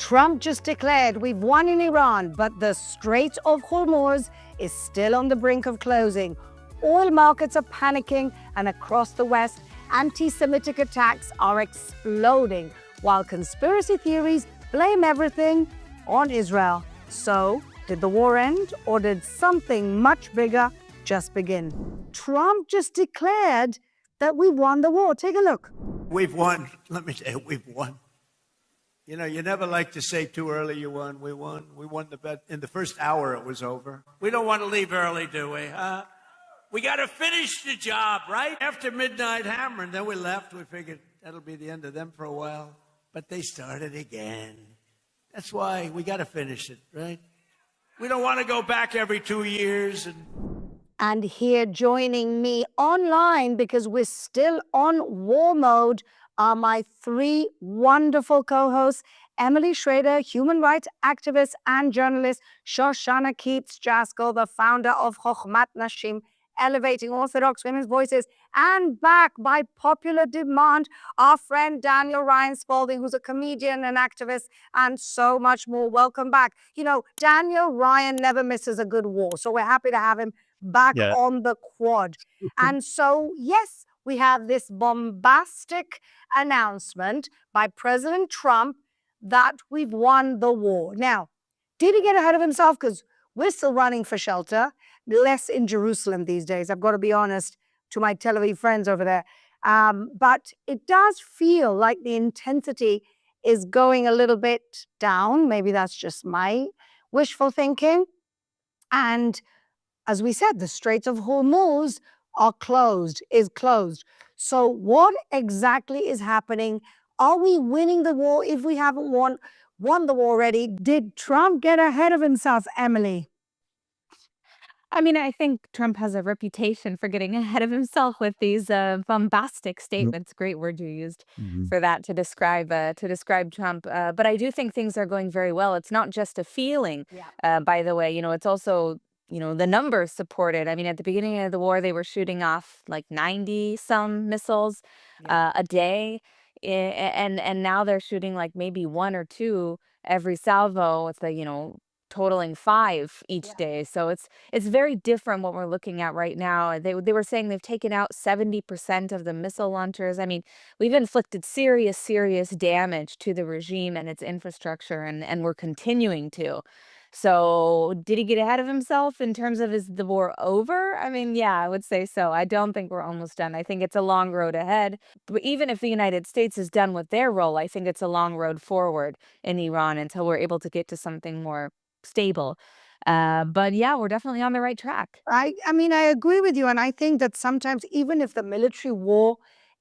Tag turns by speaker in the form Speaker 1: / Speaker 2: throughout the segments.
Speaker 1: Trump just declared we've won in Iran, but the Strait of Hormuz is still on the brink of closing. Oil markets are panicking, and across the West, anti-Semitic attacks are exploding, while conspiracy theories blame everything on Israel. So, did the war end, or did something much bigger just begin? Trump just declared that we won the war. Take a look.
Speaker 2: We've won. Let me tell you, we've won. You know, you never like to say too early you won. We won. We won the bet. In the first hour, it was over. We don't want to leave early, do we? We got to finish the job, right? After midnight hammer, and then we left. We figured that'll be the end of them for a while. But they started again. That's why we got to finish it, right? We don't want to go back every 2 years.
Speaker 1: And here joining me online, because we're still on war mode, are my three wonderful co-hosts, Emily Schrader, human rights activist and journalist, Shoshana Keats-Jaskol, the founder of Chochmat Nashim, elevating Orthodox women's voices, and back by popular demand, our friend Daniel Ryan Spalding, who's a comedian and activist, and so much more. Welcome back. You know, Daniel Ryan never misses a good war, so we're happy to have him back on the quad. And so, yes, we have this bombastic announcement by President Trump that we've won the war. Now, did he get ahead of himself? Because we're still running for shelter, less in Jerusalem these days. I've got to be honest to my Tel Aviv friends over there. But it does feel like the intensity is going a little bit down. Maybe that's just my wishful thinking. And as we said, the Straits of Hormuz is closed. So what exactly is happening? Are we winning the war if we haven't won the war already? Did Trump get ahead of himself, Emily?
Speaker 3: I mean, I think Trump has a reputation for getting ahead of himself with these bombastic statements. Great word you used for that to describe Trump. But I do think things are going very well. It's not just a feeling, by the way. You know, it's also, you know, the numbers support it. I mean, at the beginning of the war, they were shooting off like 90 some missiles a day. And now they're shooting like maybe one or two every salvo. It's like, you know, totaling 5 each day. So it's very different what we're looking at right now. They were saying they've taken out 70% of the missile launchers. I mean, we've inflicted serious damage to the regime and its infrastructure, and we're continuing to. So did he get ahead of himself in terms of, is the war over? I mean, yeah, I would say so. I don't think we're almost done. I think it's a long road ahead. But even if the United States is done with their role, I think it's a long road forward in Iran until we're able to get to something more stable. But yeah, we're definitely on the right track.
Speaker 1: I mean, I agree with you. And I think that sometimes, even if the military war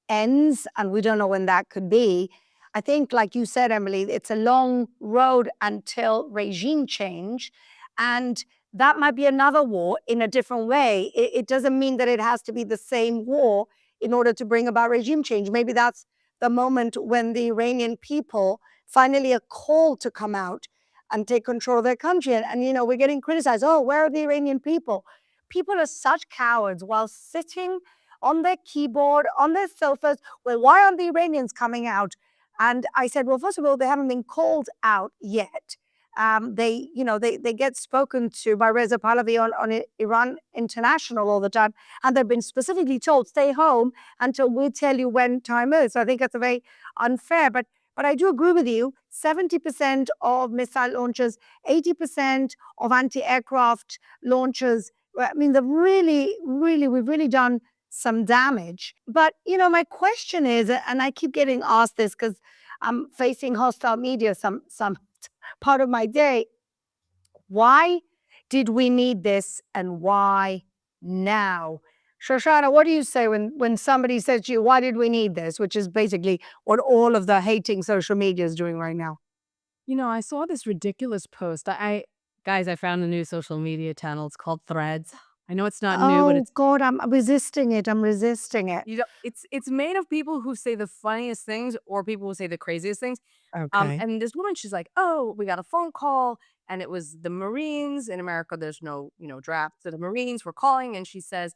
Speaker 1: ends, and we don't know when that could be, I think, like you said, Emily, it's a long road until regime change. And that might be another war in a different way. It doesn't mean that it has to be the same war in order to bring about regime change. Maybe that's the moment when the Iranian people finally are called to come out and take control of their country. And you know, we're getting criticized. Oh, where are the Iranian people? People are such cowards while sitting on their keyboard, on their sofas. Well, why aren't the Iranians coming out? And I said, well, first of all, they haven't been called out yet. They get spoken to by Reza Pahlavi on Iran International all the time. And they've been specifically told, stay home until we tell you when time is. So I think that's a very unfair. But I do agree with you, 70% of missile launchers, 80% of anti-aircraft launchers. I mean, we've really done some damage. But, you know, my question is, and I keep getting asked this because I'm facing hostile media some part of my day, why did we need this and why now? Shoshana, what do you say when somebody says to you, why did we need this? Which is basically what all of the hating social media is doing right now.
Speaker 4: You know, I saw this ridiculous post. Guys, I found a new social media channel. It's called Threads. I know it's not new, but it's
Speaker 1: God, I'm resisting it.
Speaker 4: you know, it's made of people who say the funniest things or people who say the craziest things.
Speaker 1: Okay.
Speaker 4: And this woman, she's like, oh, we got a phone call, and it was the Marines. In America, there's no, you know, draft. So the Marines were calling, and she says,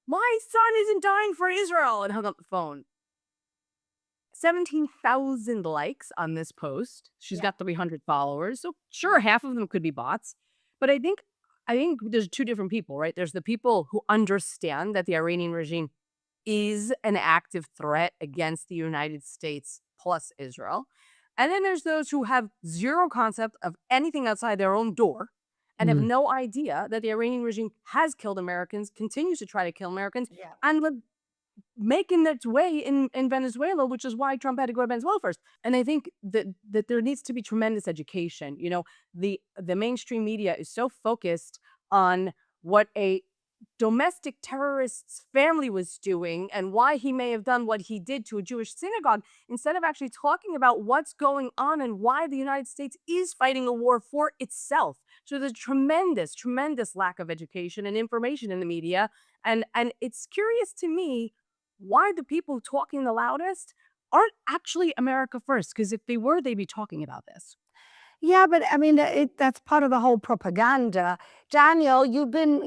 Speaker 4: my son isn't dying for Israel, and hung up the phone. 17,000 likes on this post. She's got 300 followers. So sure, half of them could be bots. But I think there's two different people, right? There's the people who understand that the Iranian regime is an active threat against the United States plus Israel. And then there's those who have zero concept of anything outside their own door and have no idea that the Iranian regime has killed Americans, continues to try to kill Americans,
Speaker 1: Yeah.
Speaker 4: and would making its way in Venezuela, which is why Trump had to go to Venezuela first. And I think that there needs to be tremendous education. You know, the mainstream media is so focused on what a domestic terrorist's family was doing and why he may have done what he did to a Jewish synagogue, instead of actually talking about what's going on and why the United States is fighting a war for itself. So there's tremendous, tremendous lack of education and information in the media. And it's curious to me why the people talking the loudest aren't actually America first, because if they were, they'd be talking about this.
Speaker 1: Yeah, but I mean, that's part of the whole propaganda. Daniel, you've been,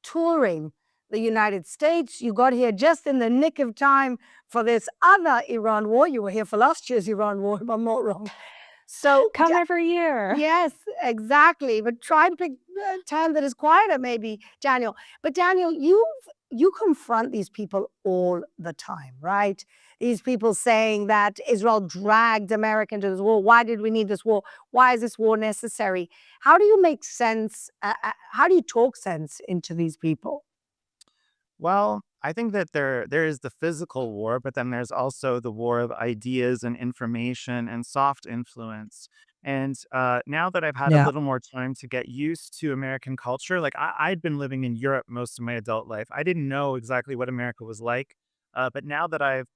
Speaker 1: touring the United States. You got here just in the nick of time for this other Iran war. You were here for last year's Iran war, if I'm not wrong. So,
Speaker 3: Come every year.
Speaker 1: yes, exactly. But try to pick a time that is quieter, maybe, Daniel. But Daniel, you confront these people all the time, right? These people saying that Israel dragged America into this war. Why did we need this war? Why is this war necessary? How do you make sense? How do you talk sense into these people?
Speaker 5: Well, I think that there is the physical war, but then there's also the war of ideas and information and soft influence. And now that I've had a
Speaker 1: Yeah.
Speaker 5: little more time to get used to American culture, like I'd been living in Europe most of my adult life. I didn't know exactly what America was like. But now that I've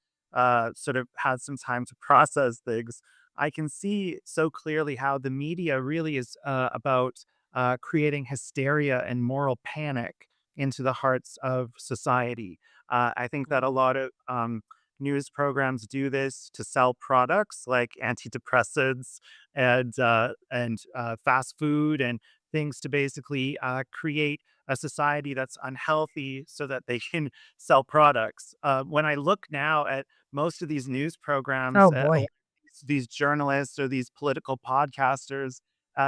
Speaker 5: sort of had some time to process things, I can see so clearly how the media really is about creating hysteria and moral panic into the hearts of society. I think that a lot of news programs do this to sell products like antidepressants and fast food and things to basically create a society that's unhealthy so that they can sell products. When I look now at most of these news programs,
Speaker 1: Oh boy.
Speaker 5: these journalists or these political podcasters,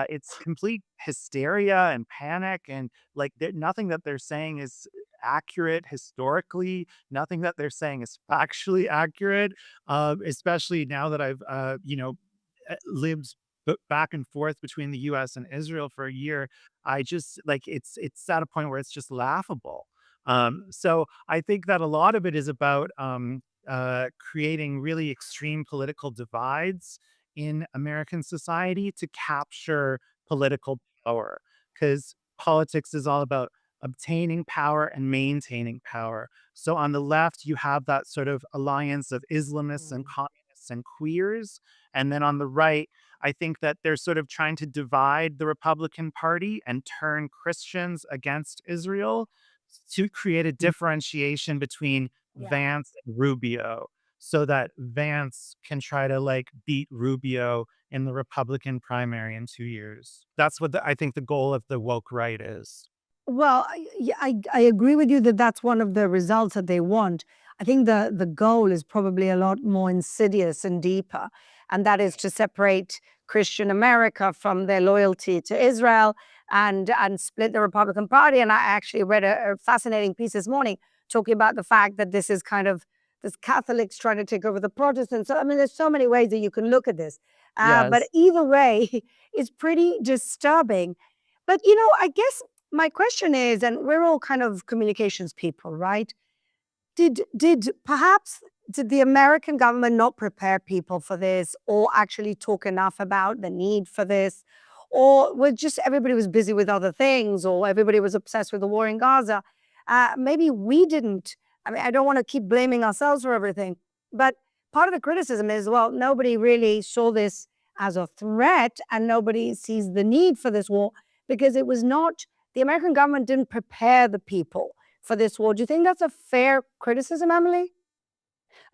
Speaker 5: it's complete hysteria and panic, and like nothing that they're saying is accurate historically. Nothing that they're saying is factually accurate. Especially now that I've lived back and forth between the U.S. and Israel for a year. I just like it's at a point where it's just laughable. So I think that a lot of it is about creating really extreme political divides in American society to capture political power, because politics is all about obtaining power and maintaining power. So on the left, you have that sort of alliance of Islamists and communists and queers. And then on the right, I think that they're sort of trying to divide the Republican Party and turn Christians against Israel to create a differentiation between
Speaker 1: Yeah.
Speaker 5: Vance and Rubio, so that Vance can try to like beat Rubio in the Republican primary in 2 years. That's what I think the goal of the woke right is.
Speaker 1: Well, I agree with you that that's one of the results that they want. I think the goal is probably a lot more insidious and deeper, and that is to separate Christian America from their loyalty to Israel and split the Republican Party. And I actually read a fascinating piece this morning talking about the fact that this is kind of this Catholics trying to take over the Protestants. So I mean, there's so many ways that you can look at this, but
Speaker 5: Yes.
Speaker 1: either way, it's pretty disturbing. But I guess my question is, and we're all kind of communications people, right? Did perhaps did the American government not prepare people for this, or actually talk enough about the need for this, or was just everybody was busy with other things, or everybody was obsessed with the war in Gaza? Maybe we didn't. I mean, I don't want to keep blaming ourselves for everything, but part of the criticism is, well, nobody really saw this as a threat, and nobody sees the need for this war because it was not. The American government didn't prepare the people for this war. Do you think that's a fair criticism, Emily?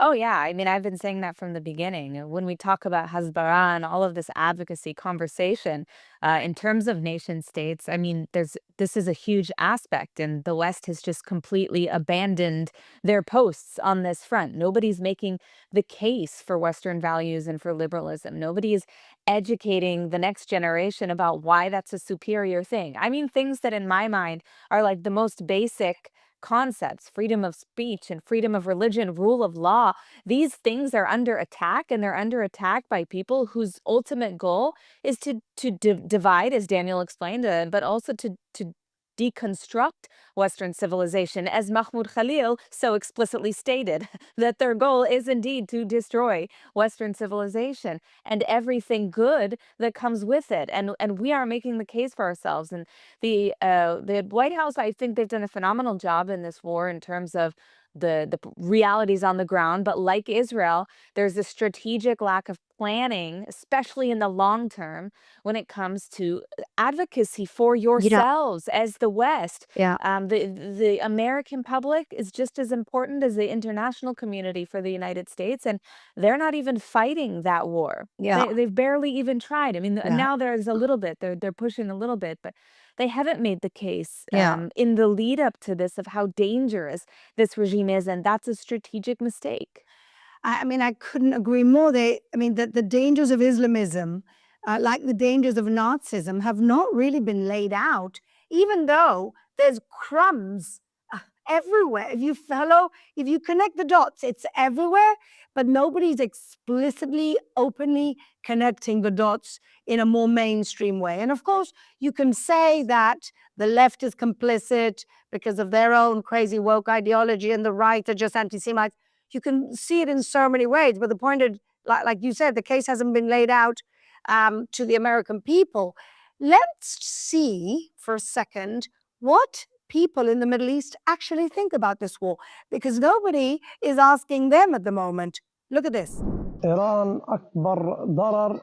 Speaker 3: Oh, yeah. I mean, I've been saying that from the beginning. When we talk about Hasbara and all of this advocacy conversation, in terms of nation states, I mean, this is a huge aspect, and the West has just completely abandoned their posts on this front. Nobody's making the case for Western values and for liberalism. Nobody is educating the next generation about why that's a superior thing. I mean, things that in my mind are like the most basic concepts, freedom of speech and freedom of religion, rule of law. These things are under attack, and they're under attack by people whose ultimate goal is to divide, as Daniel explained, but also to deconstruct Western civilization, as Mahmoud Khalil so explicitly stated, that their goal is indeed to destroy Western civilization and everything good that comes with it. And we are making the case for ourselves. And the White House, I think they've done a phenomenal job in this war in terms of the realities on the ground. But like Israel, there's a strategic lack of planning, especially in the long term, when it comes to advocacy for
Speaker 1: You know,
Speaker 3: yourselves as the West.
Speaker 1: yeah,
Speaker 3: The American public is just as important as the international community for the United States, and they're not even fighting that war.
Speaker 1: yeah,
Speaker 3: They've barely even tried. I mean,
Speaker 1: yeah,
Speaker 3: now there's a little bit. They're pushing a little bit, but they haven't made the case
Speaker 1: yeah.
Speaker 3: in the lead up to this of how dangerous this regime is, and that's a strategic mistake.
Speaker 1: I mean, I couldn't agree more. I mean, the dangers of Islamism, like the dangers of Nazism, have not really been laid out, even though there's crumbs everywhere. If you connect the dots, it's everywhere, but nobody's explicitly, openly connecting the dots in a more mainstream way. And of course, you can say that the left is complicit because of their own crazy woke ideology and the right are just anti Semites. You can see it in so many ways, but the point is, like you said, the case hasn't been laid out to the American people. Let's see for a second what people in the Middle East actually think about this war, because nobody is asking them at the moment. Look at this.
Speaker 6: إيران أكبر ضرر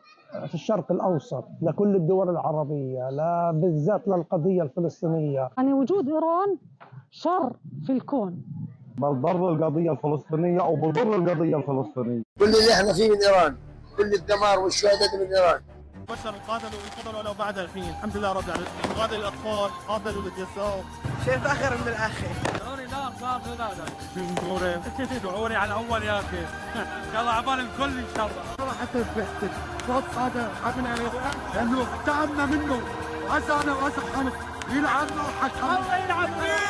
Speaker 6: في الشرق الأوسط لكل الدول العربية، لا بالذات للقضية الفلسطينية.
Speaker 7: يعني وجود إيران شر في الكون.
Speaker 6: بل ضر القضية الفلسطينية أو بضر القضية الفلسطينية.
Speaker 8: كل اللي احنا فيه من ايران، كل الدمار والشهادات من ايران.
Speaker 9: بشر قاتلوا ولو بعد الحين، الحمد لله رب العالمين، قاتل الاطفال، قاتلوا النساء.
Speaker 2: شايف اخر من الاخر.
Speaker 9: شعوري على اول يا اخي. يلا عبال الكل ان شاء الله. صراحة بحتك صوت هذا عبنا عليه لانه تعبنا منه واسانا واسا حمص يلعننا وحكم الله يلعننا.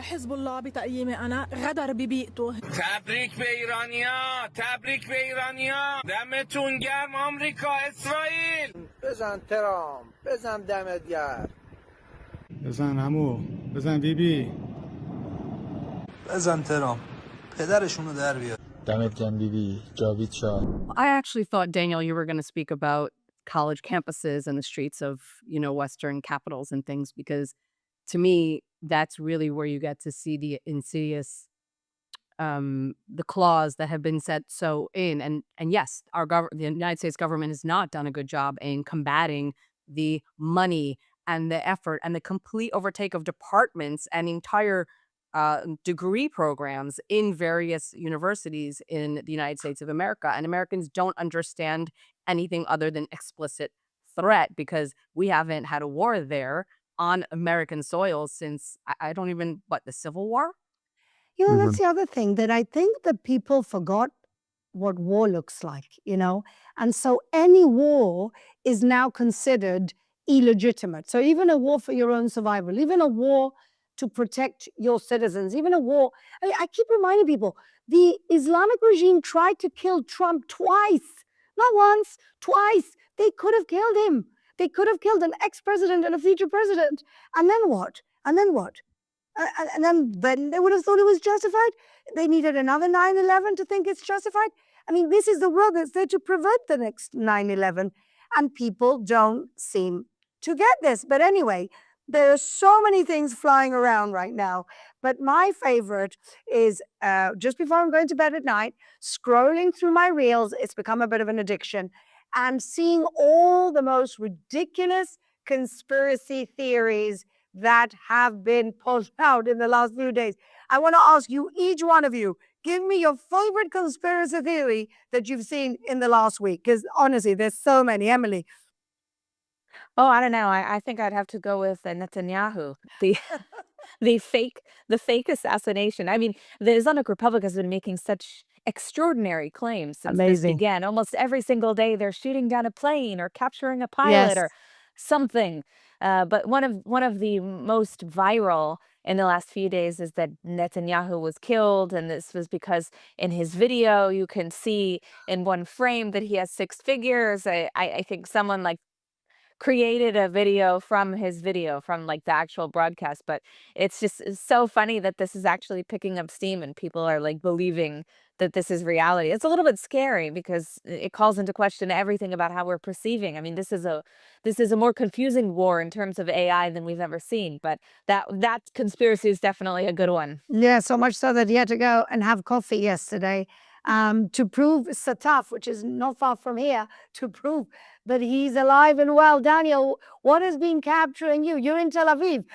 Speaker 7: حزب الله بتقييمي أنا غدر ببيئته.
Speaker 10: تبریک به ایرانیا، تبریک به ایرانیا، دمتون گرم آمریکا اسرائیل.
Speaker 8: بزن ترامپ، بزن دمت گرم.
Speaker 9: بزن عمو، بزن بیبی.
Speaker 11: بزن ترامپ، پدرشونو در بیار. دمت گرم بیبی، جاوید شاه.
Speaker 4: I actually thought, Daniel, you were going to speak about college campuses and the streets of, Western capitals and things, because to me, that's really where you get to see the insidious, the clause that have been set so in. And yes, the United States government has not done a good job in combating the money and the effort and the complete overtake of departments and entire degree programs in various universities in the United States of America. And Americans don't understand anything other than explicit threat, because we haven't had a war there on American soil since I don't even the Civil War.
Speaker 1: That's the other thing, that I think that people forgot what war looks like, and so any war is now considered illegitimate. So even a war for your own survival, even a war to protect your citizens, even a war. I keep reminding people, the Islamic regime tried to kill Trump twice, not once, twice. They could have killed him. They could have killed an ex-president and a future president. And then what? And then what? And then they would have thought it was justified. They needed another 9/11 to think it's justified. I mean, this is the world that's there to prevent the next 9/11. And people don't seem to get this. But anyway, there are so many things flying around right now. But my favorite is just before I'm going to bed at night, scrolling through my reels. It's become a bit of an addiction. And seeing all the most ridiculous conspiracy theories that have been pushed out in the last few days. I want to ask you, each one of you, give me your favorite conspiracy theory that you've seen in the last week. Because honestly, there's so many. Emily.
Speaker 3: Oh, I don't know. I think I'd have to go with Netanyahu, the the fake assassination. I mean, the Islamic Republic has been making such extraordinary claims since this
Speaker 1: Amazing.
Speaker 3: began. Almost every single day, they're shooting down a plane or capturing a pilot
Speaker 1: Yes.
Speaker 3: or something. But one of the most viral in the last few days is that Netanyahu was killed, and this was because in his video you can see in one frame that he has six figures. I think someone like created a video from like the actual broadcast, but it's so funny that this is actually picking up steam and people are like believing that this is reality. It's a little bit scary because it calls into question everything about how we're perceiving. I mean, this is a more confusing war in terms of AI than we've ever seen, but that conspiracy is definitely a good one.
Speaker 1: Yeah, so much so that he had to go and have coffee yesterday to prove Sataf, which is not far from here, to prove that he's alive and well. Daniel, what has been capturing you? You're in Tel Aviv.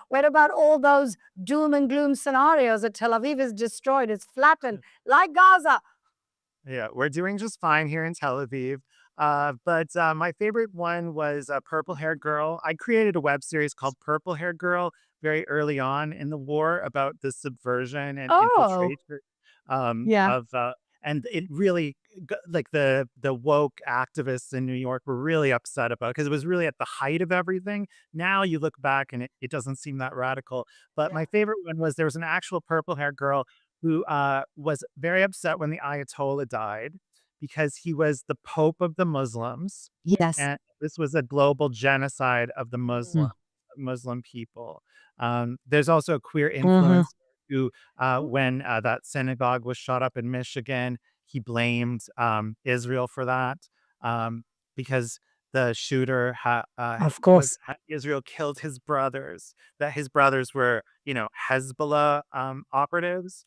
Speaker 1: What about all those doom and gloom scenarios that Tel Aviv is destroyed, it's flattened, like Gaza?
Speaker 5: Yeah, we're doing just fine here in Tel Aviv. But my favorite one was Purple Hair Girl. I created a web series called Purple Hair Girl very early on in the war about the subversion and
Speaker 1: Oh,
Speaker 5: infiltration
Speaker 1: yeah.
Speaker 5: of and it really like the woke activists in New York were really upset about because it was really at the height of everything. Now you look back and it doesn't seem that radical. But my favorite one was there was an actual purple hair girl who was very upset when the Ayatollah died because he was the Pope of the Muslims.
Speaker 1: Yes.
Speaker 5: And this was a global genocide of the
Speaker 1: Mhm.
Speaker 5: Muslim people. There's also a queer
Speaker 1: Mhm.
Speaker 5: influencer who, when that synagogue was shot up in Michigan, he blamed Israel for that because the shooter
Speaker 1: Of course.
Speaker 5: Israel killed his brothers. That his brothers were, Hezbollah operatives.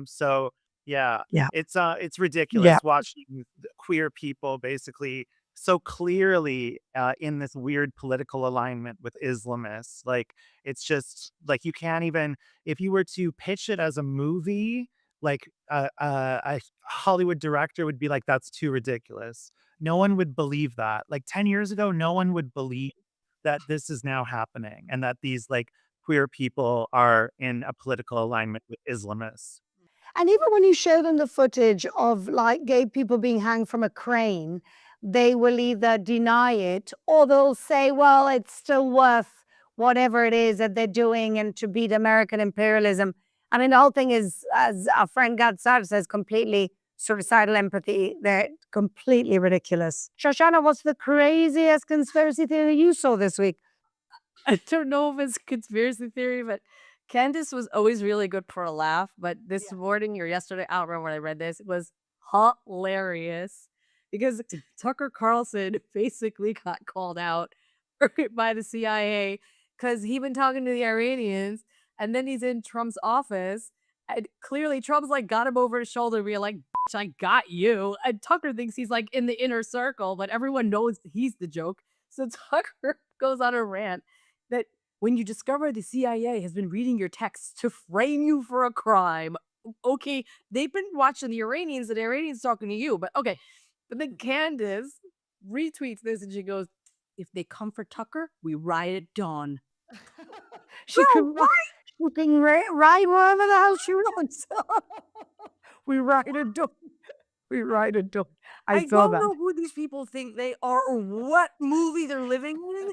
Speaker 5: So yeah,
Speaker 1: Yeah.
Speaker 5: it's
Speaker 1: Yeah.
Speaker 5: ridiculous watching queer people basically so clearly in this weird political alignment with Islamists. Like it's just like you can't even if you were to pitch it as a movie, like a Hollywood director would be like, "That's too ridiculous." No one would believe that. Like 10 years ago, no one would believe that this is now happening and that these like queer people are in a political alignment with Islamists.
Speaker 1: And even when you show them the footage of like gay people being hanged from a crane, they will either deny it or they'll say, well, it's still worth whatever it is that they're doing and to beat American imperialism. I mean, the whole thing is, as our friend Gad Saad says, completely suicidal empathy. They're completely ridiculous. Shoshana, what's the craziest conspiracy theory you saw this week?
Speaker 4: I don't know if it's conspiracy theory, but Candace was always really good for a laugh. But this morning or yesterday, I don't remember when I read this, it was hilarious because Tucker Carlson basically got called out by the CIA because he been talking to the Iranians, and then he's in Trump's office, and clearly Trump's like got him over his shoulder, being like, "Bitch, I got you." And Tucker thinks he's like in the inner circle, but everyone knows he's the joke. So Tucker goes on a rant that when you discover the CIA has been reading your texts to frame you for a crime, okay, they've been watching the Iranians and the Iranians talking to you, but okay. But then Candace retweets this and she goes, "If they come for Tucker, we ride at dawn."
Speaker 1: She
Speaker 4: Girl,
Speaker 1: can she can ride wherever the hell she wants. We ride a dog. We ride a dog. I
Speaker 4: I
Speaker 1: saw
Speaker 4: don't
Speaker 1: that.
Speaker 4: know who these people think they are or what movie they're living in,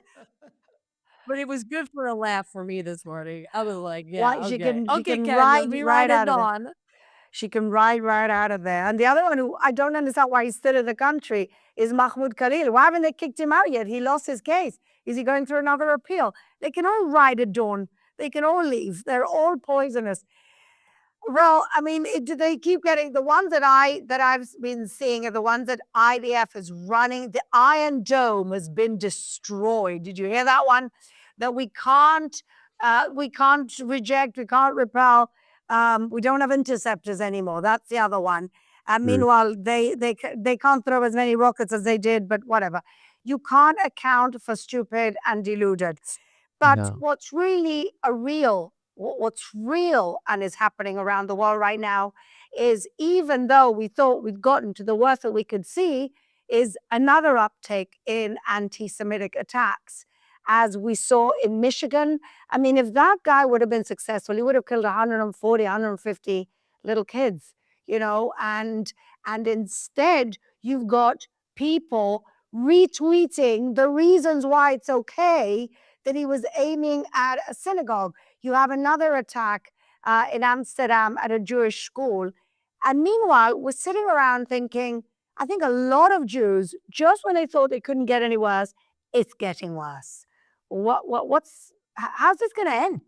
Speaker 4: but it was good for a laugh for me this morning. I was like, yeah,
Speaker 1: Why she
Speaker 4: okay.
Speaker 1: can
Speaker 4: Okay, Candace,
Speaker 1: ride
Speaker 4: we
Speaker 1: right
Speaker 4: ride at
Speaker 1: out of there.
Speaker 4: dawn.
Speaker 1: She can ride right out of there. And the other one who I don't understand why he's still in the country is Mahmoud Khalil. Why haven't they kicked him out yet? He lost his case. Is he going through another appeal? They can all ride at dawn. They can all leave. They're all poisonous. Well, I mean, they keep getting the ones that I've been seeing are the ones that IDF is running. The Iron Dome has been destroyed. Did you hear that one? That we can't reject, we can't repel. We don't have interceptors anymore. That's the other one. And meanwhile, they can't throw as many rockets as they did, but whatever. You can't account for stupid and deluded. But
Speaker 5: No.
Speaker 1: what's really a real what's real and is happening around the world right now is, even though we thought we'd gotten to the worst that we could see, is another uptick in anti-Semitic attacks. As we saw in Michigan, I mean, if that guy would have been successful, he would have killed 140, 150 little kids, you know, and instead you've got people retweeting the reasons why it's okay that he was aiming at a synagogue. You have another attack in Amsterdam at a Jewish school. And meanwhile, we're sitting around thinking, I think a lot of Jews, just when they thought it couldn't get any worse, it's getting worse. How's this going to end?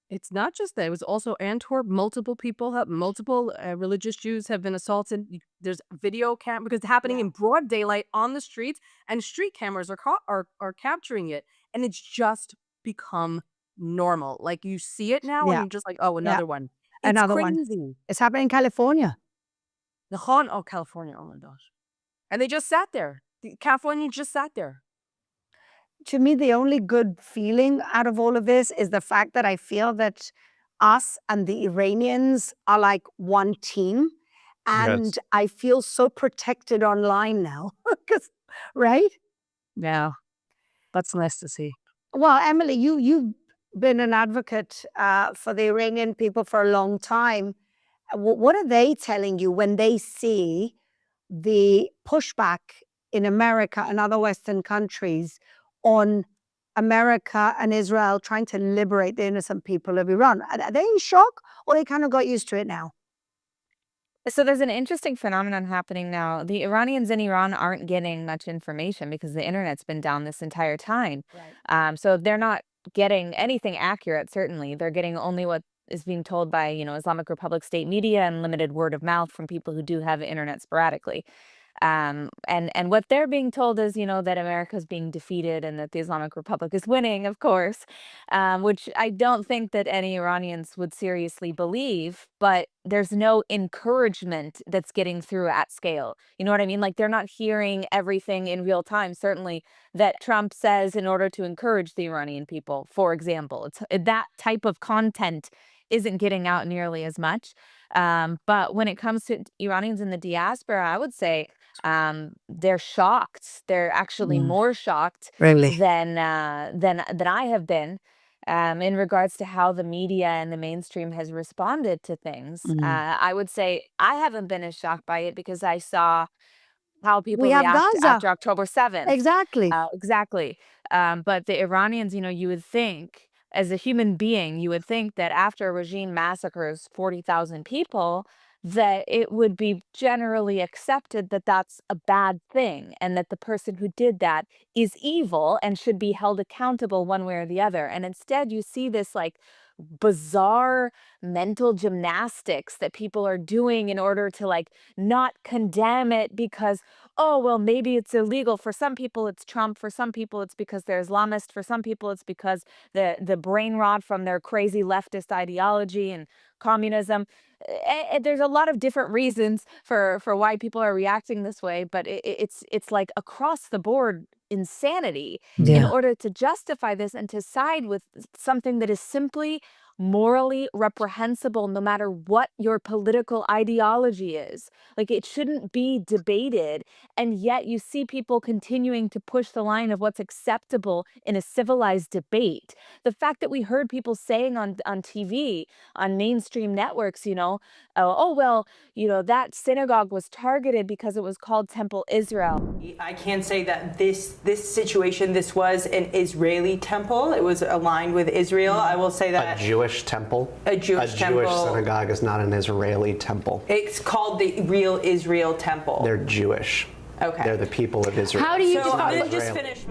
Speaker 4: It's not just that. It was also Antwerp. Multiple religious Jews have been assaulted. There's video cam because it's happening in broad daylight on the streets, and street cameras are capturing it, and it's just become normal. Like you see it now, and
Speaker 1: Yeah.
Speaker 4: you're just like, oh, another one. It's
Speaker 1: Another one.
Speaker 4: crazy.
Speaker 1: It's happening in California.
Speaker 4: Oh, California. Oh my gosh. And they just sat there. California just sat there.
Speaker 1: To me, the only good feeling out of all of this is the fact that I feel that us and the Iranians are like one team. And
Speaker 5: Yes.
Speaker 1: I feel so protected online now. 'Cause- right?
Speaker 4: Yeah. That's nice to see.
Speaker 1: Well, Emily, you've been an advocate for the Iranian people for a long time. What are they telling you when they see the pushback in America and other Western countries on America and Israel trying to liberate the innocent people of Iran? Are they in shock, or they kind of got used to it now?
Speaker 3: So there's an interesting phenomenon happening now. The Iranians in Iran aren't getting much information because the internet's been down this entire time. So they're not getting anything accurate, certainly. They're getting only what is being told by, Islamic Republic state media and limited word of mouth from people who do have internet sporadically. And what they're being told is, that America's being defeated and that the Islamic Republic is winning, of course, which I don't think that any Iranians would seriously believe, but there's no encouragement that's getting through at scale. You know what I mean? Like they're not hearing everything in real time, certainly, that Trump says in order to encourage the Iranian people, for example. That type of content isn't getting out nearly as much. But when it comes to Iranians in the diaspora, I would say they're shocked. They're actually more shocked
Speaker 1: Really?
Speaker 3: than I have been in regards to how the media and the mainstream has responded to things. I would say I haven't been as shocked by it because I saw how people
Speaker 1: We have
Speaker 3: react
Speaker 1: Gaza.
Speaker 3: after October 7th.
Speaker 1: Exactly.
Speaker 3: Exactly. But the Iranians, you would think, as a human being, you would think that after a regime massacres 40,000 people, that it would be generally accepted that that's a bad thing and that the person who did that is evil and should be held accountable one way or the other. And instead, you see this like bizarre mental gymnastics that people are doing in order to like not condemn it because, oh, well, maybe it's illegal. For some people, it's Trump. For some people, it's because they're Islamist. For some people, it's because the brain rot from their crazy leftist ideology and communism. There's a lot of different reasons for why people are reacting this way, but it's like across the board insanity in order to justify this and to side with something that is simply morally reprehensible no matter what your political ideology is. Like it shouldn't be debated, and yet you see people continuing to push the line of what's acceptable in a civilized debate. The fact that we heard people saying on TV, on mainstream networks, oh well, that synagogue was targeted because it was called Temple Israel.
Speaker 12: I can say that this situation, this was an Israeli temple. It was aligned with Israel. I will say that.
Speaker 13: A Jewish temple?
Speaker 12: A Jewish temple.
Speaker 13: A Jewish synagogue is not an Israeli temple.
Speaker 12: It's called the real Israel temple.
Speaker 13: They're Jewish.
Speaker 12: Okay.
Speaker 13: They're the people of Israel.
Speaker 3: How do you
Speaker 12: So just finish.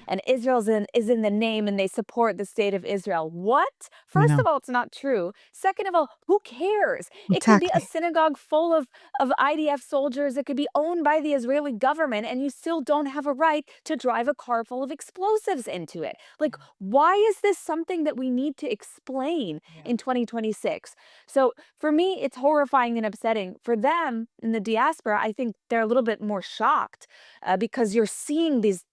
Speaker 3: And Israel's is in the name and they support the state of Israel. What? First of all, it's not true. Second of all, who cares? It could be a synagogue full of IDF soldiers. It could be owned by the Israeli government, and you still don't have a right to drive a car full of explosives into it. Like, why is this something that we need to explain in 2026? So for me, it's horrifying and upsetting. For them in the diaspora, I think they're a little bit more shocked because you're seeing this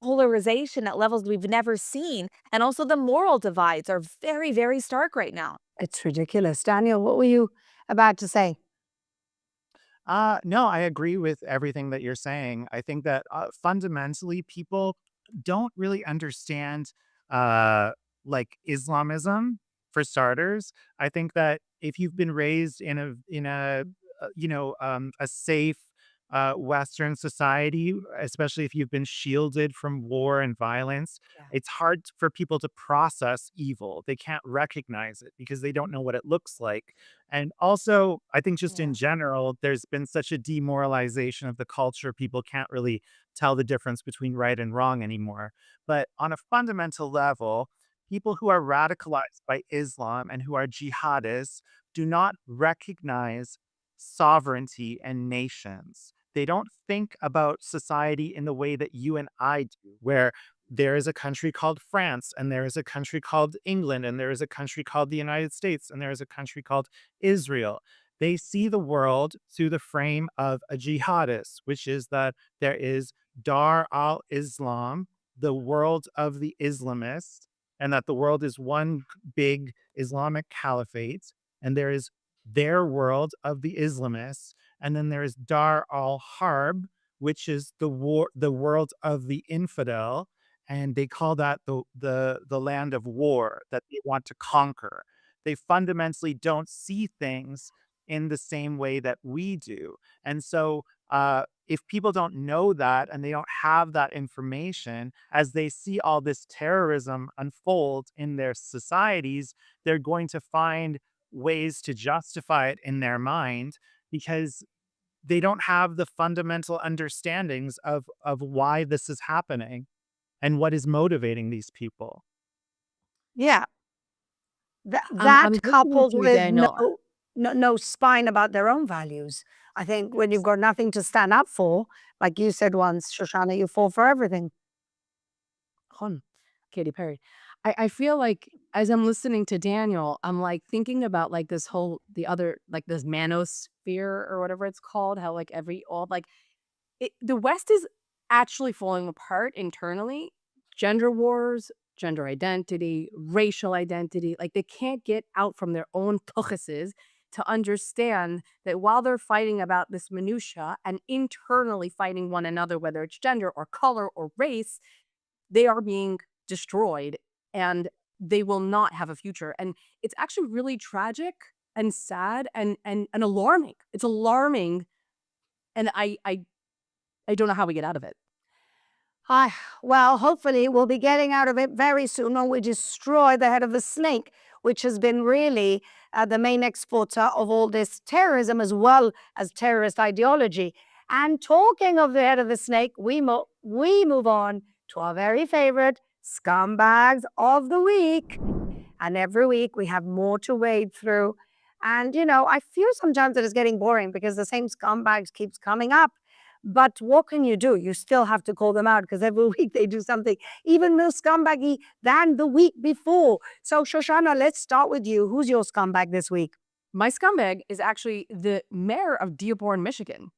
Speaker 3: polarization at levels we've never seen. And also the moral divides are very, very stark right now.
Speaker 1: It's ridiculous. Daniel, what were you about to say?
Speaker 5: No, I agree with everything that you're saying. I think that fundamentally people don't really understand like Islamism for starters. I think that if you've been raised in a safe Western society, especially if you've been shielded from war and violence, it's hard for people to process evil. They can't recognize it because they don't know what it looks like. And also, I think just in general, there's been such a demoralization of the culture. People can't really tell the difference between right and wrong anymore. But on a fundamental level, people who are radicalized by Islam and who are jihadists do not recognize sovereignty and nations. They don't think about society in the way that you and I do, where there is a country called France, and there is a country called England, and there is a country called the United States, and there is a country called Israel. They see the world through the frame of a jihadist, which is that there is Dar al Islam, the world of the Islamists, and that the world is one big Islamic caliphate, and there is their world of the Islamists, and then there is Dar al Harb, which is the world of the infidel, and they call that the land of war that they want to conquer. They fundamentally don't see things in the same way that we do, and so if people don't know that and they don't have that information, as they see all this terrorism unfold in their societies, they're going to find ways to justify it in their mind because they don't have the fundamental understandings of why this is happening and what is motivating these people.
Speaker 1: Yeah.
Speaker 4: I'm
Speaker 1: That
Speaker 4: listening
Speaker 1: coupled
Speaker 4: to you,
Speaker 1: with
Speaker 4: Daniel.
Speaker 1: no spine about their own values. I think when you've got nothing to stand up for, like you said once, Shoshana, you fall for everything.
Speaker 4: Katy Perry. I feel like as I'm listening to Daniel, I'm like thinking about like this whole this manosphere or whatever it's called, how like the West is actually falling apart internally. Gender wars, gender identity, racial identity, like they can't get out from their own tuchuses to understand that while they're fighting about this minutia and internally fighting one another, whether it's gender or color or race, they are being destroyed and they will not have a future. And it's actually really tragic and sad and alarming. It's alarming. And I don't know how we get out of it.
Speaker 1: Well, hopefully we'll be getting out of it very soon when we destroy the head of the snake, which has been really the main exporter of all this terrorism as well as terrorist ideology. And talking of the head of the snake, we move on to our very favorite scumbags of the week. And every week we have more to wade through. And, I feel sometimes that it's getting boring because the same scumbags keeps coming up. But what can you do? You still have to call them out because every week they do something even more scumbaggy than the week before. So, Shoshana, let's start with you. Who's your scumbag this week?
Speaker 4: My scumbag is actually the mayor of Dearborn, Michigan,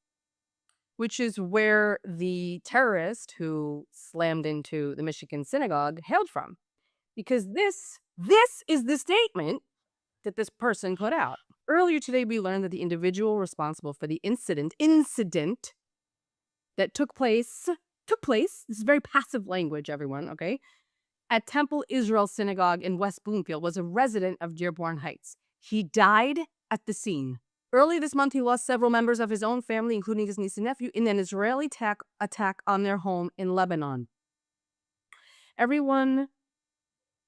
Speaker 4: which is where the terrorist who slammed into the Michigan synagogue hailed from. Because this is the statement that this person put out. Earlier today, we learned that the individual responsible for the incident that took place, this is very passive language, everyone, okay, at Temple Israel Synagogue in West Bloomfield was a resident of Dearborn Heights. He died at the scene. Early this month, he lost several members of his own family, including his niece and nephew, in an Israeli attack on their home in Lebanon. Everyone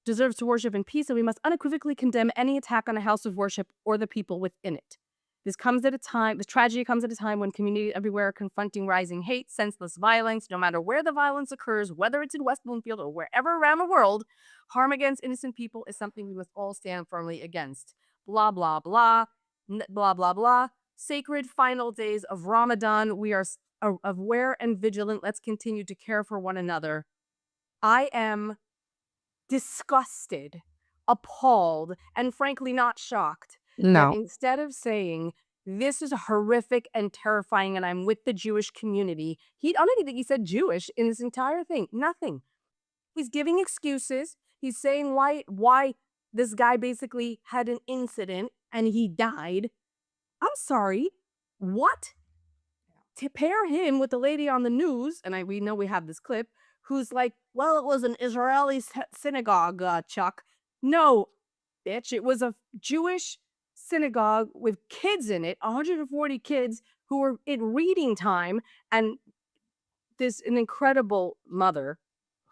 Speaker 4: deserves to worship in peace, and we must unequivocally condemn any attack on a house of worship or the people within it. This tragedy comes at a time when communities everywhere are confronting rising hate, senseless violence. No matter where the violence occurs, whether it's in West Bloomfield or wherever around the world, harm against innocent people is something we must all stand firmly against. Blah, blah, blah. Blah, blah, blah. Sacred final days of Ramadan. We are aware and vigilant. Let's continue to care for one another. I am disgusted, appalled, and frankly not shocked.
Speaker 1: No.
Speaker 4: That instead of saying this is horrific and terrifying, and I'm with the Jewish community. I don't even think he said Jewish in this entire thing. Nothing. He's giving excuses. He's saying why this guy basically had an incident and he died. I'm sorry. What? To pair him with the lady on the news, and we know we have this clip, who's like, well, it was an Israeli synagogue, Chuck. No, bitch, it was a Jewish synagogue with kids in it, 140 kids who were in reading time, and an incredible mother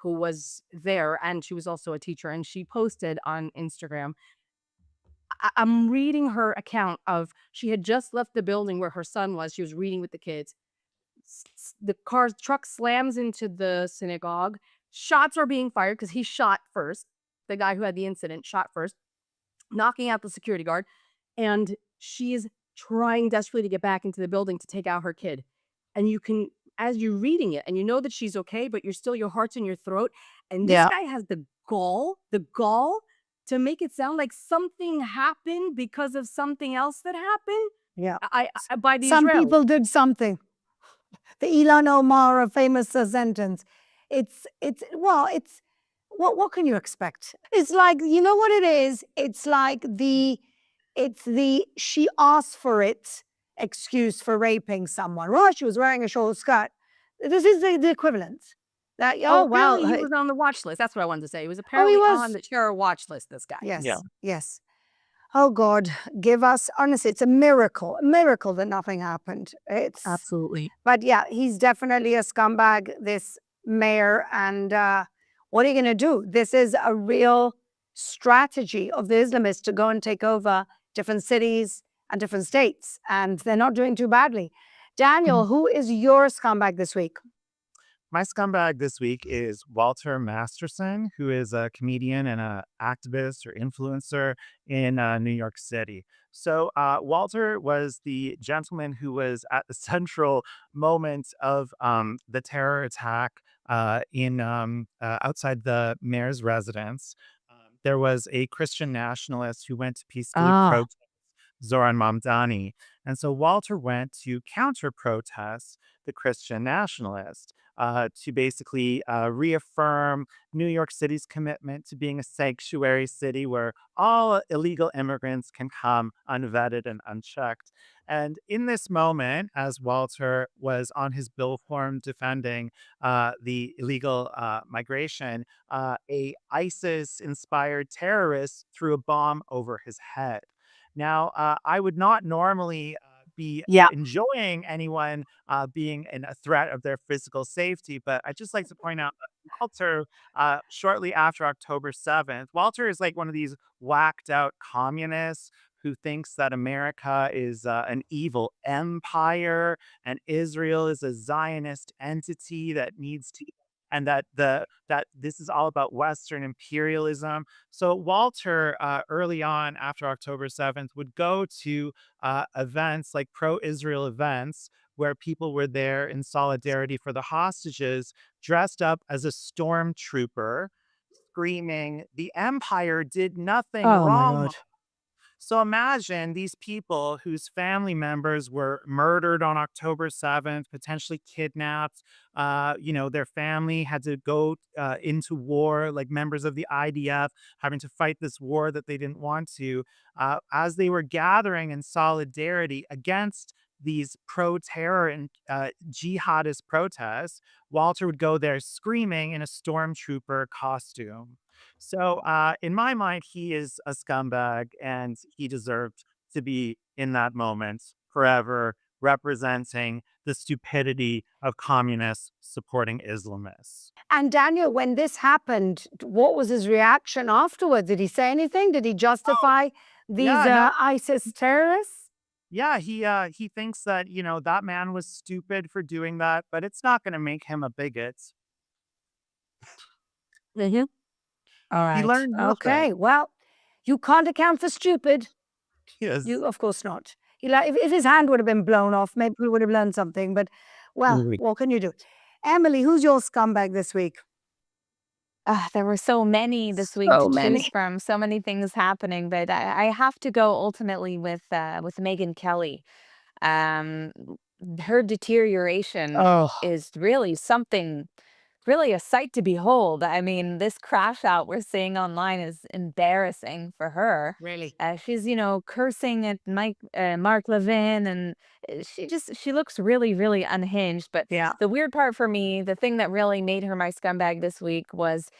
Speaker 4: who was there, and she was also a teacher, and she posted on Instagram. I'm reading her account of she had just left the building where her son was. She was reading with the kids. The truck slams into the synagogue. Shots are being fired because he shot first. The guy who had the incident shot first, knocking out the security guard. And she is trying desperately to get back into the building to take out her kid. And you can, as you're reading it, and you know that she's okay, but your heart's in your throat. And this guy has the gall to make it sound like something happened because of something else that happened.
Speaker 1: Yeah.
Speaker 4: By the
Speaker 1: Some
Speaker 4: Israelis.
Speaker 1: people did something. The Ilan Omar famous sentence. What can you expect? It's like, you know what it is? It's like she asked for it excuse for raping someone. Right? She was wearing a short skirt. This is the equivalent. That,
Speaker 4: Apparently he was on the watch list. That's what I wanted to say. He was apparently on the terror watch list, this guy.
Speaker 1: Yes.
Speaker 5: Yeah.
Speaker 1: Yes. Oh God, give us, honestly, it's a miracle that nothing happened. It's
Speaker 4: Absolutely.
Speaker 1: But yeah, he's definitely a scumbag, this mayor. And what are you going to do? This is a real strategy of the Islamists to go and take over different cities and different states. And they're not doing too badly. Daniel, who is your scumbag this week?
Speaker 5: My scumbag this week is Walter Masterson, who is a comedian and an activist or influencer in New York City. So Walter was the gentleman who was at the central moment of the terror attack in outside the mayor's residence. There was a Christian nationalist who went to peacefully protest Zoran Mamdani. And so Walter went to counter-protest the Christian nationalist to basically reaffirm New York City's commitment to being a sanctuary city where all illegal immigrants can come unvetted and unchecked. And in this moment, as Walter was on his billhorn defending the illegal migration, a ISIS-inspired terrorist threw a bomb over his head. Now, I would not normally be enjoying anyone being in a threat of their physical safety, but I'd just like to point out that Walter, shortly after October 7th, Walter is like one of these whacked out communists who thinks that America is an evil empire and Israel is a Zionist entity that needs to, and that this is all about Western imperialism. So Walter, early on after October 7th, would go to events like pro-Israel events where people were there in solidarity for the hostages, dressed up as a stormtrooper, screaming, "The empire did nothing wrong." So imagine these people whose family members were murdered on October 7th, potentially kidnapped. Their family had to go into war, like members of the IDF, having to fight this war that they didn't want to. As they were gathering in solidarity against these pro-terror and jihadist protests, Walter would go there screaming in a stormtrooper costume. So in my mind, he is a scumbag and he deserved to be in that moment forever, representing the stupidity of communists supporting Islamists.
Speaker 1: And Daniel, when this happened, what was his reaction afterwards? Did he say anything? Did he justify these ISIS terrorists?
Speaker 5: Yeah, he thinks that, that man was stupid for doing that, but it's not going to make him a bigot.
Speaker 1: All right.
Speaker 5: He learned nothing.
Speaker 1: Okay. Well, you can't account for stupid.
Speaker 5: Yes.
Speaker 1: You, of course not. If his hand would have been blown off, maybe we would have learned something. But, well, what can you do? Emily, who's your scumbag this week?
Speaker 3: There were so many this week
Speaker 1: So
Speaker 3: to choose
Speaker 1: many.
Speaker 3: from, so many things happening, but I have to go ultimately with Megyn Kelly. Um, her deterioration
Speaker 1: Oh,
Speaker 3: is really something, really a sight to behold. I mean, this crash out we're seeing online is embarrassing for her.
Speaker 1: really?
Speaker 3: She's, cursing at Mark Levin, and she looks really, really unhinged. But
Speaker 1: Yeah.
Speaker 3: the weird part for me, the thing that really made her my scumbag this week was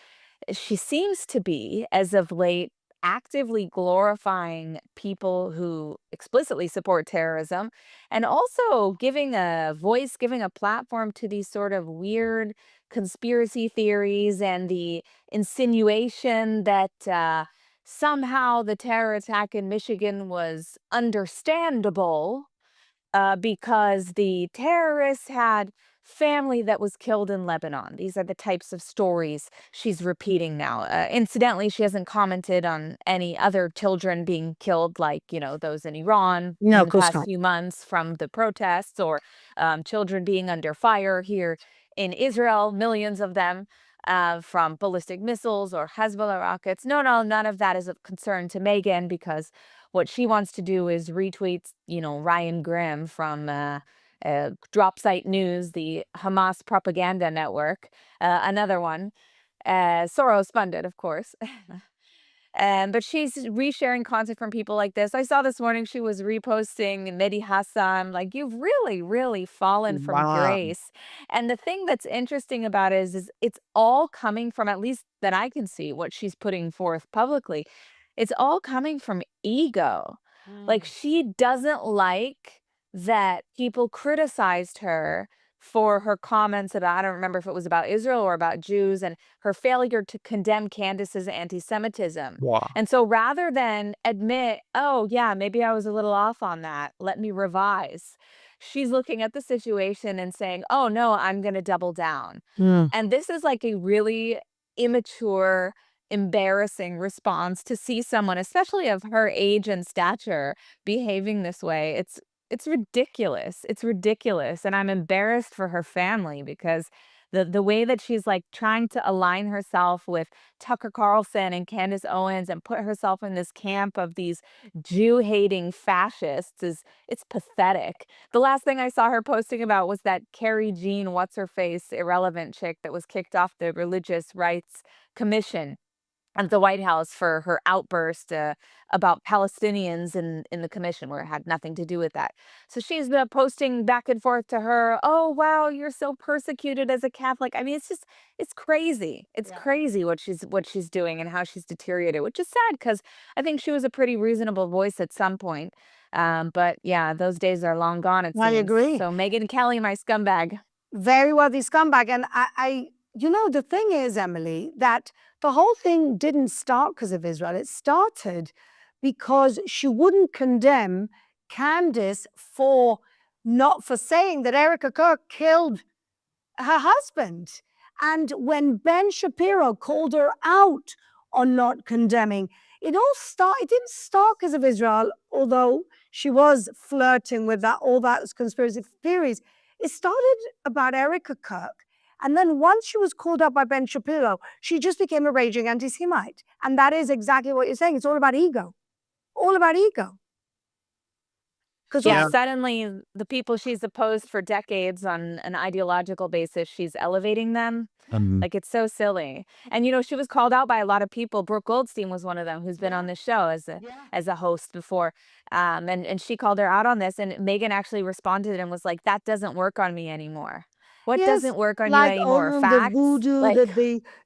Speaker 3: she seems to be, as of late, actively glorifying people who explicitly support terrorism and also giving a voice, giving a platform to these sort of weird conspiracy theories and the insinuation that somehow the terror attack in Michigan was understandable because the terrorists had family that was killed in Lebanon. These are the types of stories she's repeating now. Incidentally, she hasn't commented on any other children being killed, like, those in Iran
Speaker 1: No,
Speaker 3: in
Speaker 1: of
Speaker 3: the
Speaker 1: course
Speaker 3: past
Speaker 1: not.
Speaker 3: few months from the protests, or children being under fire here in Israel, millions of them. From ballistic missiles or Hezbollah rockets. No, none of that is of concern to Megan because what she wants to do is retweet, Ryan Grimm from Dropsite News, the Hamas propaganda network, another one, Soros funded, of course. But she's resharing content from people like this. I saw this morning she was reposting Mehdi Hassan. Like, you've really, really fallen from
Speaker 5: Wow.
Speaker 3: grace. And the thing that's interesting about it is it's all coming from, at least that I can see, what she's putting forth publicly. It's all coming from ego. Like, she doesn't like that people criticized her for her comments about, I don't remember if it was about Israel or about Jews, and her failure to condemn Candace's anti-Semitism.
Speaker 5: Wow.
Speaker 3: And so rather than admit, oh, yeah, maybe I was a little off on that, let me revise, she's looking at the situation and saying, oh, no, I'm going to double down. And this is like a really immature, embarrassing response to see someone, especially of her age and stature, behaving this way. It's ridiculous. It's ridiculous. And I'm embarrassed for her family because the way that she's like trying to align herself with Tucker Carlson and Candace Owens and put herself in this camp of these Jew-hating fascists it's pathetic. The last thing I saw her posting about was that Carrie Jean, what's her face, irrelevant chick that was kicked off the Religious Rights Commission at the White House for her outburst about Palestinians in the commission, where it had nothing to do with that. So she's been posting back and forth to her, oh, wow, you're so persecuted as a Catholic. I mean, it's crazy. It's crazy what she's doing and how she's deteriorated, which is sad because I think she was a pretty reasonable voice at some point. But yeah, those days are long gone, it
Speaker 1: I
Speaker 3: seems.
Speaker 1: agree.
Speaker 3: So Megyn Kelly, my scumbag.
Speaker 1: Very worthy scumbag. And the thing is, Emily, that the whole thing didn't start because of Israel. It started because she wouldn't condemn Candace for saying that Erica Kirk killed her husband. And when Ben Shapiro called her out on not condemning, it didn't start because of Israel, although she was flirting with all that conspiracy theories. It started about Erica Kirk. And then once she was called up by Ben Shapiro, she just became a raging anti-Semite. And that is exactly what you're saying. It's all about ego. All about ego.
Speaker 3: Yeah, suddenly the people she's opposed for decades on an ideological basis, she's elevating them. Like, it's so silly. And, she was called out by a lot of people. Brooke Goldstein was one of them who's been on the show as a host before. And she called her out on this. And Megyn actually responded and was like, that doesn't work on me anymore. What doesn't work on you anymore? Facts?
Speaker 1: The voodoo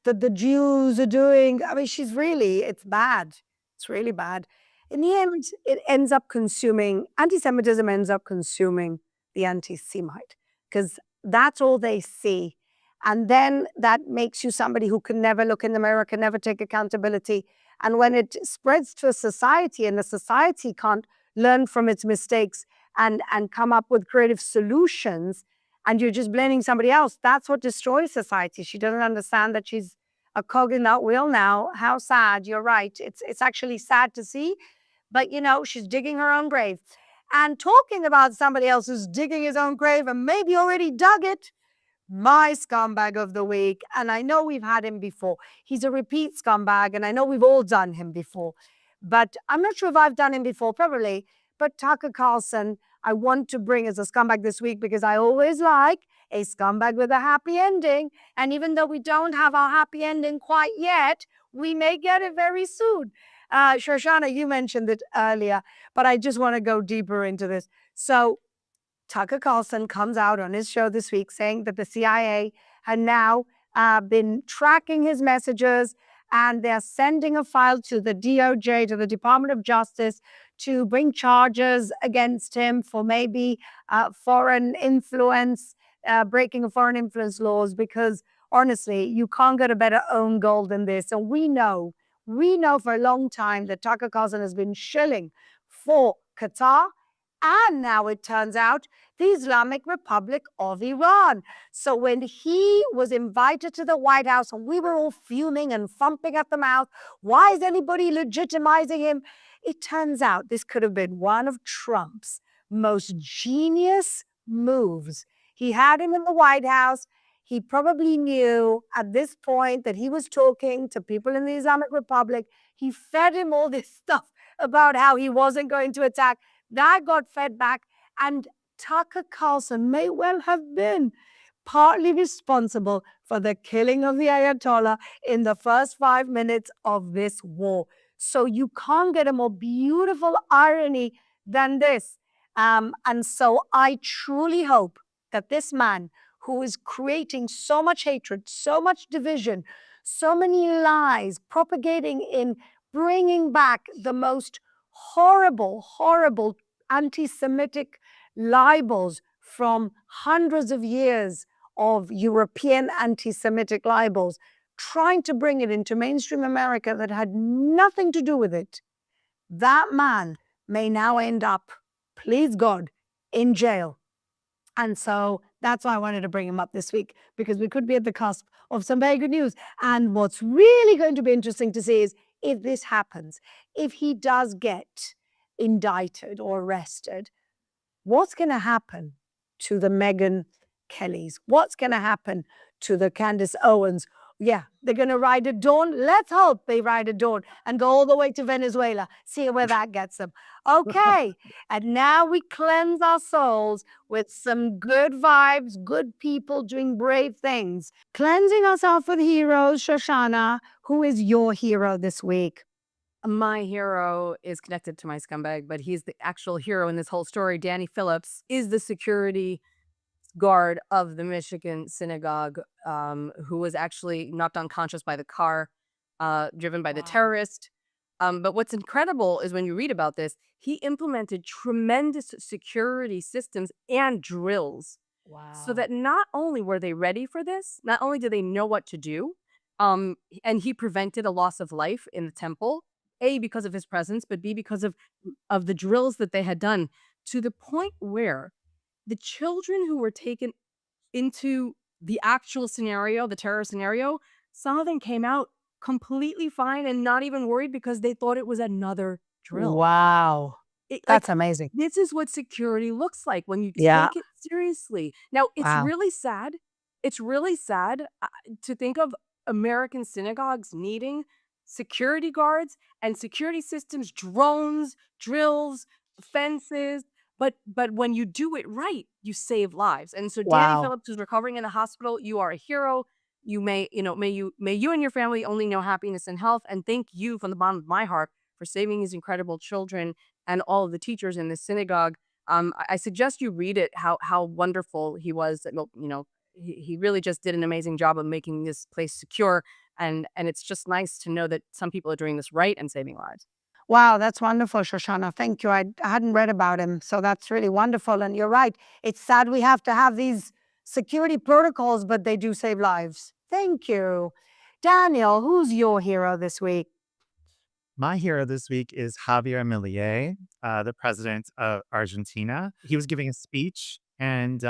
Speaker 1: that the Jews are doing. I mean, it's bad. It's really bad. In the end, anti-Semitism ends up consuming the anti-Semite because that's all they see. And then that makes you somebody who can never look in the mirror, can never take accountability. And when it spreads to a society and the society can't learn from its mistakes and come up with creative solutions, and you're just blaming somebody else, that's what destroys society. She doesn't understand that she's a cog in that wheel now. How sad. You're right. It's actually sad to see. But, she's digging her own grave. And talking about somebody else who's digging his own grave and maybe already dug it, my scumbag of the week, and I know we've had him before. He's a repeat scumbag, and I know we've all done him before. But I'm not sure if I've done him before, probably. But Tucker Carlson, I want to bring as a scumbag this week because I always like a scumbag with a happy ending. And even though we don't have our happy ending quite yet, we may get it very soon. Shoshana, you mentioned it earlier, but I just want to go deeper into this. So Tucker Carlson comes out on his show this week saying that the CIA had now been tracking his messages and they're sending a file to the DOJ, to the Department of Justice, to bring charges against him for maybe foreign influence, breaking of foreign influence laws, because honestly, you can't get a better own goal than this. And we know for a long time that Tucker Carlson has been shilling for Qatar. And now it turns out the Islamic Republic of Iran. So when he was invited to the White House and we were all fuming and thumping at the mouth, why is anybody legitimizing him? It turns out this could have been one of Trump's most genius moves. He had him in the White House. He probably knew at this point that he was talking to people in the Islamic Republic. He fed him all this stuff about how he wasn't going to attack. That got fed back, and Tucker Carlson may well have been partly responsible for the killing of the Ayatollah in the first 5 minutes of this war. So you can't get a more beautiful irony than this. And so I truly hope that this man who is creating so much hatred, so much division, so many lies, propagating in bringing back the most horrible anti-Semitic libels from hundreds of years of European anti-Semitic libels, trying to bring it into mainstream America that had nothing to do with it. That man may now end up, please God, in jail. And so that's why I wanted to bring him up this week, because we could be at the cusp of some very good news. And what's really going to be interesting to see is if this happens, if he does get indicted or arrested, what's going to happen to the Megyn Kellys? What's going to happen to the Candace Owens? Yeah, they're going to ride at dawn. Let's hope they ride at dawn and go all the way to Venezuela, see where that gets them. Okay, and now we cleanse our souls with some good vibes, good people doing brave things. Cleansing ourselves with heroes. Shoshana, who is your hero this week?
Speaker 4: My hero is connected to my scumbag, but he's the actual hero in this whole story. Danny Phillips is the security guard of the Michigan synagogue, who was actually knocked unconscious by the car driven by the terrorist. But what's incredible is when you read about this, he implemented tremendous security systems and drills. So that not only were they ready for this, not only did they know what to do, and he prevented a loss of life in the temple, A, because of his presence, but B, because of the drills that they had done, to the point where the children who were taken into the actual scenario, the terror scenario, some of them came out completely fine and not even worried because they thought it was another drill.
Speaker 1: Wow. That's amazing.
Speaker 4: This is what security looks like when you
Speaker 1: Yeah.
Speaker 4: take it seriously. Now, it's
Speaker 1: Wow.
Speaker 4: really sad. It's really sad to think of American synagogues needing security guards and security systems, drones, drills, fences. But when you do it right, you save lives. And so Danny
Speaker 1: Wow.
Speaker 4: Phillips is recovering in a hospital. You are a hero. You may you and your family only know happiness and health. And thank you from the bottom of my heart for saving these incredible children and all of the teachers in this synagogue. I suggest you read it, how wonderful he was. He really just did an amazing job of making this place secure. And it's just nice to know that some people are doing this right and saving lives.
Speaker 1: Wow, that's wonderful, Shoshana. Thank you. I hadn't read about him, so that's really wonderful. And you're right. It's sad we have to have these security protocols, but they do save lives. Thank you. Daniel, who's your hero this week?
Speaker 5: My hero this week is Javier Milei, the president of Argentina. He was giving a speech, and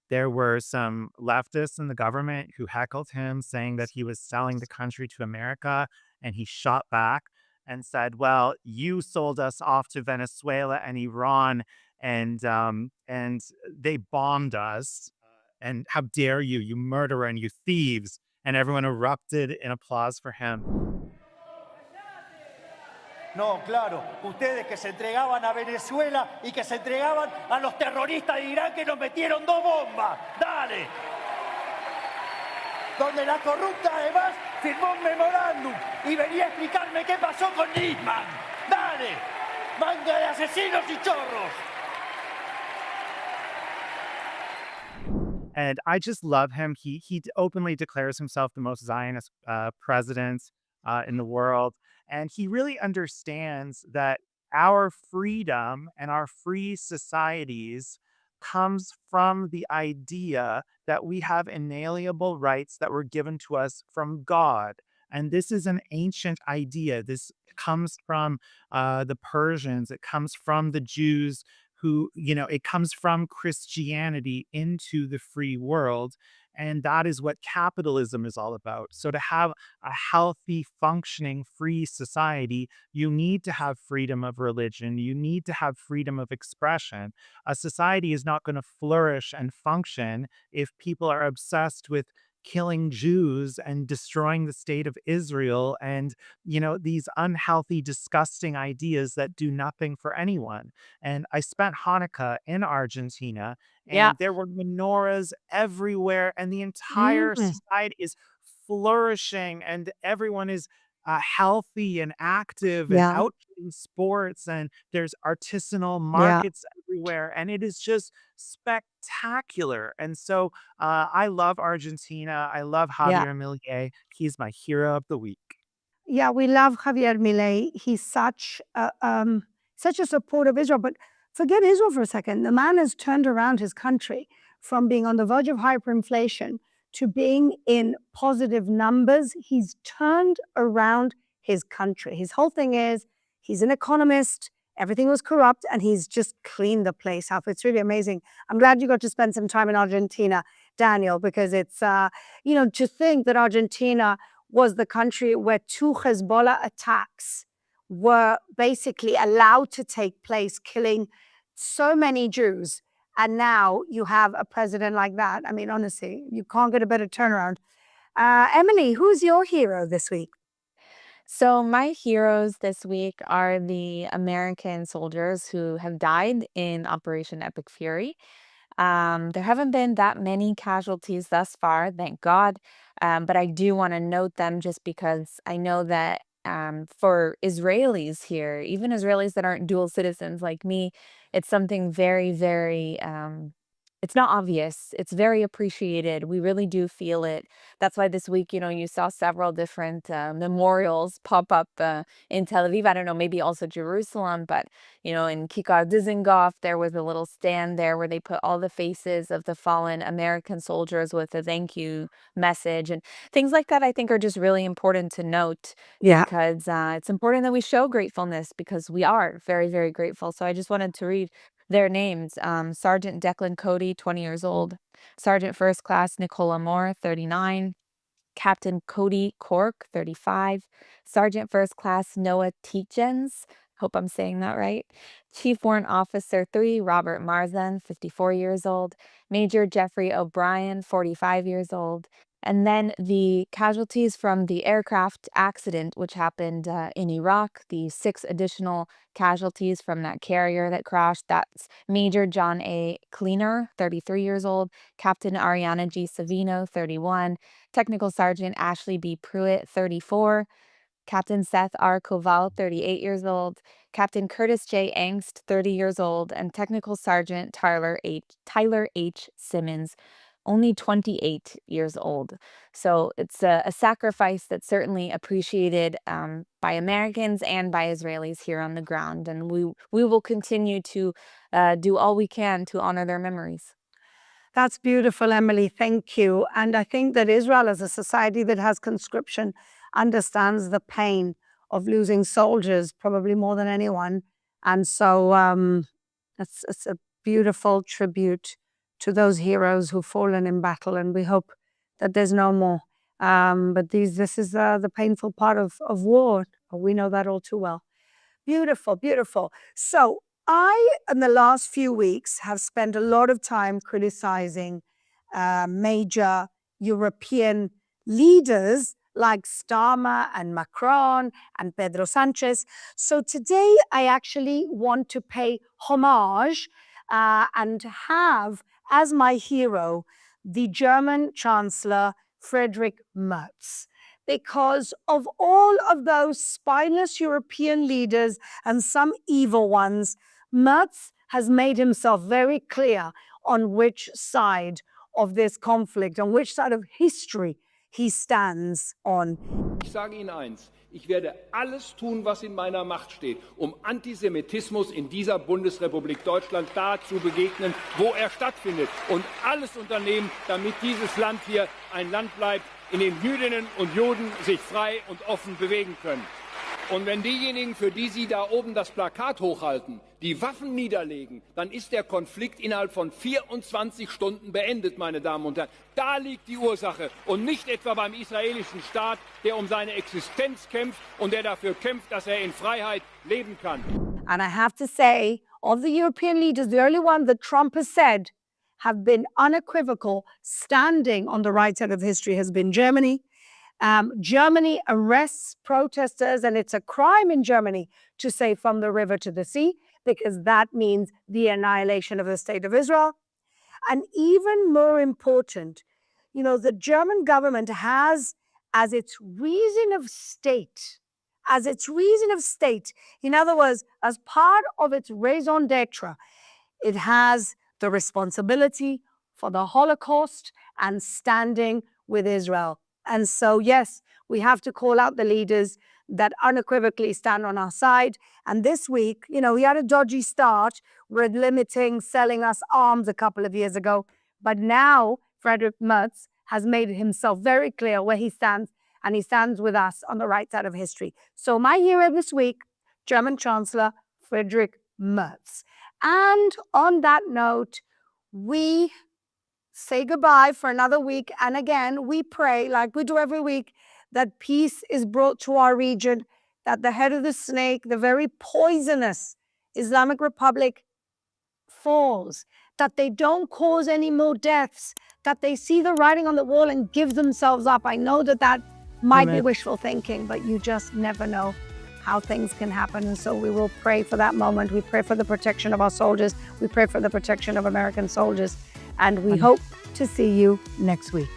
Speaker 5: there were some leftists in the government who heckled him, saying that he was selling the country to America, and he shot back and said, well, you sold us off to Venezuela and Iran, and they bombed us. and how dare you, you murderer and you thieves. And everyone erupted in applause for him.
Speaker 9: No, claro, ustedes que se entregaban a Venezuela y que se entregaban a los terroristas de Irán que nos metieron 2 bombas. Dale. Donde la corrupta además firmó un memorándum y venía a explicarme qué pasó con Nisman. Dale. Manga de asesinos y chorros.
Speaker 5: And I just love him. He openly declares himself the most Zionist president in the world. And he really understands that our freedom and our free societies comes from the idea that we have inalienable rights that were given to us from God. And this is an ancient idea. This comes from the Persians. It comes from the Jews who, it comes from Christianity into the free world. And that is what capitalism is all about. So to have a healthy, functioning, free society, you need to have freedom of religion. You need to have freedom of expression. A society is not going to flourish and function if people are obsessed with killing Jews and destroying the state of Israel and, these unhealthy, disgusting ideas that do nothing for anyone. And I spent Hanukkah in Argentina,
Speaker 1: Yeah.
Speaker 5: and there were menorahs everywhere, and the entire society is flourishing, and everyone is healthy and active and
Speaker 1: Yeah.
Speaker 5: out doing sports, and there's artisanal
Speaker 1: Yeah.
Speaker 5: markets everywhere, and it is just spectacular. And so I love Argentina. I love
Speaker 1: Yeah.
Speaker 5: Javier Milei. He's my hero of the week.
Speaker 1: Yeah, we love Javier Milei. He's such a supporter of Israel. But forget Israel for a second. The man has turned around his country from being on the verge of hyperinflation to being in positive numbers. He's turned around his country. His whole thing is he's an economist. Everything was corrupt, and he's just cleaned the place up. It's really amazing. I'm glad you got to spend some time in Argentina, Daniel, because it's, to think that Argentina was the country where 2 Hezbollah attacks were basically allowed to take place, killing so many Jews. And now you have a president like that. I mean, honestly, you can't get a better turnaround. Emily, who's your hero this week?
Speaker 3: So my heroes this week are the American soldiers who have died in Operation Epic Fury. There haven't been that many casualties thus far, thank God. But I do want to note them just because I know that for Israelis here, even Israelis that aren't dual citizens like me, it's something very, very it's not obvious. It's very appreciated. We really do feel it. That's why this week, you saw several different memorials pop up in Tel Aviv. I don't know, maybe also Jerusalem, but, in Kikar Dizengoff, there was a little stand there where they put all the faces of the fallen American soldiers with a thank you message. And things like that, I think, are just really important to note
Speaker 1: Yeah.
Speaker 3: because it's important that we show gratefulness because we are very, very grateful. So I just wanted to read their names. Sergeant Declan Cody, 20 years old. Sergeant First Class Nicola Moore, 39. Captain Cody Cork, 35. Sergeant First Class Noah Tietjens, hope I'm saying that right. Chief Warrant Officer 3, Robert Marzan, 54 years old. Major Jeffrey O'Brien, 45 years old. And then the casualties from the aircraft accident, which happened in Iraq, the 6 additional casualties from that carrier that crashed. That's Major John A. Cleaner, 33 years old, Captain Ariana G. Savino, 31, Technical Sergeant Ashley B. Pruitt, 34, Captain Seth R. Koval, 38 years old, Captain Curtis J. Angst, 30 years old, and Technical Sergeant Tyler H. Simmons, only 28 years old. So it's a sacrifice that's certainly appreciated by Americans and by Israelis here on the ground. And we will continue to do all we can to honor their memories.
Speaker 1: That's beautiful, Emily. Thank you. And I think that Israel, as a society that has conscription, understands the pain of losing soldiers probably more than anyone. And so it's a beautiful tribute to those heroes who've fallen in battle, and we hope that there's no more. But this is the painful part of war. We know that all too well. Beautiful, beautiful. So I, in the last few weeks, have spent a lot of time criticizing major European leaders like Starmer and Macron and Pedro Sanchez. So today I actually want to pay homage and have as my hero the German Chancellor Friedrich Merz. Because of all of those spineless European leaders and some evil ones, Merz has made himself very clear on which side of this conflict, on which side of history he stands on.
Speaker 14: Ich sage Ihnen eins, ich werde alles tun, was in meiner Macht steht, um Antisemitismus in dieser Bundesrepublik Deutschland da zu begegnen, wo er stattfindet. Und alles unternehmen, damit dieses Land hier ein Land bleibt, in dem Jüdinnen und Juden sich frei und offen bewegen können. Und wenn diejenigen, für die Sie da oben das Plakat hochhalten, die Waffen niederlegen, dann ist der Konflikt innerhalb von 24 Stunden beendet, meine Damen und Herren. Da liegt die Ursache und nicht etwa beim israelischen Staat, der um seine Existenz kämpft und der dafür kämpft, dass er in Freiheit leben kann.
Speaker 1: And I have to say, of the European leaders, the only one that Trump has said have been unequivocal, standing on the right side of history, has been Germany. Germany arrests protesters, and it's a crime in Germany to say from the river to the sea, because that means the annihilation of the state of Israel. And even more important, you know, the German government has as its reason of state, in other words, as part of its raison d'etre, it has the responsibility for the Holocaust and standing with Israel. And so, yes, we have to call out the leaders that unequivocally stand on our side. And this week, you know, we had a dodgy start with limiting selling us arms a couple of years ago. But now Friedrich Merz has made himself very clear where he stands, and he stands with us on the right side of history. So my hero this week, German Chancellor Friedrich Merz. And on that note, we say goodbye for another week. And again, we pray, like we do every week, that peace is brought to our region, that the head of the snake, the very poisonous Islamic Republic, falls, that they don't cause any more deaths, that they see the writing on the wall and give themselves up. I know that that might be wishful thinking, but you just never know how things can happen. And so we will pray for that moment. We pray for the protection of our soldiers. We pray for the protection of American soldiers. And we hope to see you next week.